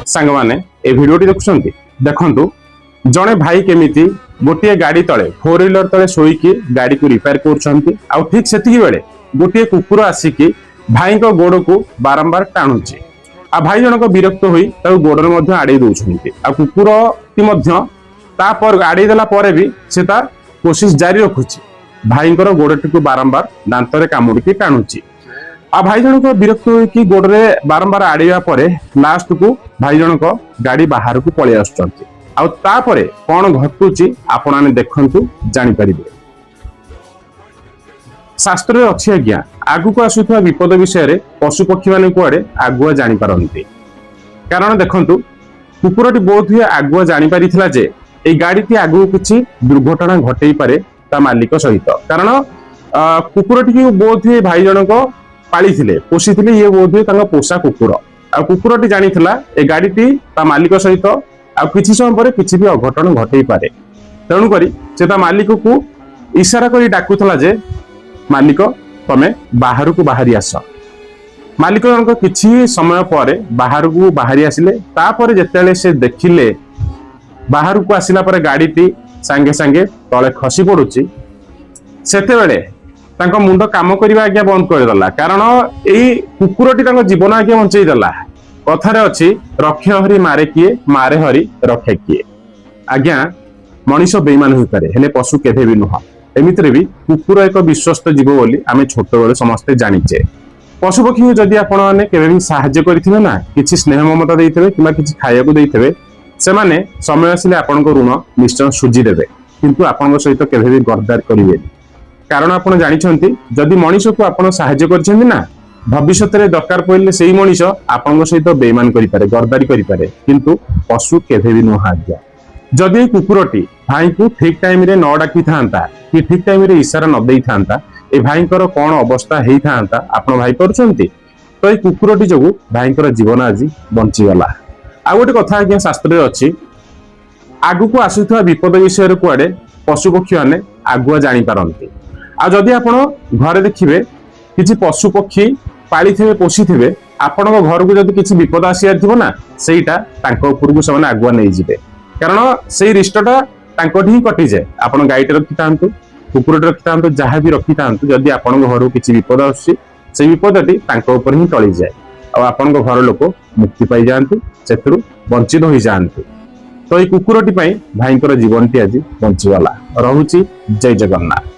सांग माने ए भिडियोटी देखुछंती देखंतु जणे भाई केमिति गोटे गाड़ी तले 4 व्हीलर तले सोईकी गाड़ी को रिपेयर करूछंती आ ठीक सेतिकी बेले गोटे कुकुर आसिकी भाई को गोड़ को बारंबार टाणुची आ भाई जनक विरक्त होई ताऊ गोड़र मध्य आड़े दउछंती आ कुकुर ती मध्य ता पर आड़े देला परे भी से तार कोशिश जारी रखुची भाई गोड़टी को बारंबार दांतरे कामुड़ी टाणुची आ भाई जनक विरक्त होई गोड़े बारंबार आड़ेवा परे लास्ट को भाई जनक गाड़ी बाहर को पळि आछंती आ तापरे कोन घटुची आपण माने देखंतु जानि परिबे। शास्त्र रे अछि आज्ञा आगु को आसुथवा विपद विषय रे पशु पक्षी माने कुआडे आगुआ जानि पारंती कारण देखंतु कुकुरटी बहुत ही आगुआ जानि पारिथिला जे ए गाड़ीटी आगु किछि दुर्घटना घटई पारे ता मालिक सहित कारण कुकुरटी की बहुत ही भाई जनक पाली थिले पोषी थिले ये बहुत ही तांगा पोषा कुकुर आ कुकुरटी जानिथिला ए गाड़ीटी ता मालिक सहित आ किछि समय परे किछि भी अघटन घटई पारे तेणु करी से ता मालिक को इशारा करी डाकुथला जे मालिक तमे बाहर को बाहरी आस मालिक जनक किछि समय परे बाहर को बाहरी आसिले तापरे जेतेले से देखिले बाहर को आसिला परे गाड़ीटी सांगे सांगे तले खसी पड़ुची सेते बेले तांको मुंड काम करबा आज्ञा बंद कर देला कारण एई कुकुरटी तांको जीवन आज्ञा बंचई देला कथारे अछि रखे हरि मारे किए मारे हरि रखे किए आज्ञा मनीष बेईमान होई पारे हेले पशु केभे भी नुह एमितरे भी कुकुर एक विश्वस्त जीव बोली आमे छोट बेले समस्ते जानिचे पशु पक्षी जदि आपण माने केभे भी सहाय्य करिथिबे ना किछि स्नेह ममता देइथिबे किबा किछि खाइया को देइथिबे सेमाने समय आसिले आपनको ऋण निश्चय सुझी देबे किंतु आपनको सहित केभे भी गद्दार करिवे कारण आपण जानिछंती जदि मनीष को आपण सहाय्य करछंती ना भविष्य रे दरकार पड़ले सेही मनीष आपनको सहित बेईमान करि पारे गद्दारी करि पारे किंतु पशु केभे भी नुह आज्ञा जदि कुकुरटी भाई को ठीक टाइम रे न डाकी थांता कि ठीक टाइम रे इशारा न देई थांता ए भाईकर कोन अवस्था हेई थांता आपण भाई करछंती तो ए कुकुरटी जगु भाईकर जीवन आज बंची गला आ गोटे कथा आज्ञा शास्त्र रे अछि आगु को आसुथवा विपद विषय रे कुआडे पशु पक्षी माने आगुआ जानि पारंती आ जदि आपण घरे देखिबे किछि पशु पक्षी पाली थिबे पोषी थिबे आपणक घर को जदि किछि विपद आसी थिबो ना सेईटा तांको ऊपर को समान आगुआ नै जिवे कारण सेई रिष्टटा तांकोठी ही कटि जाय आपण गाईटे रखि तांतु कुकुरटे रखि तांतु जहा भी रखि तांतु जदि आपणक घर को किछि विपद आसी सेई विपदटी तांको ऊपर ही टळि जाय आ आपणक घर लोक मुक्ति पाई जांतु सेथरु वंचित होई जांतु तो ए कुकुरटी पई भाईकर जीवनटी आज बंची गला रहुची जय जगन्नाथ।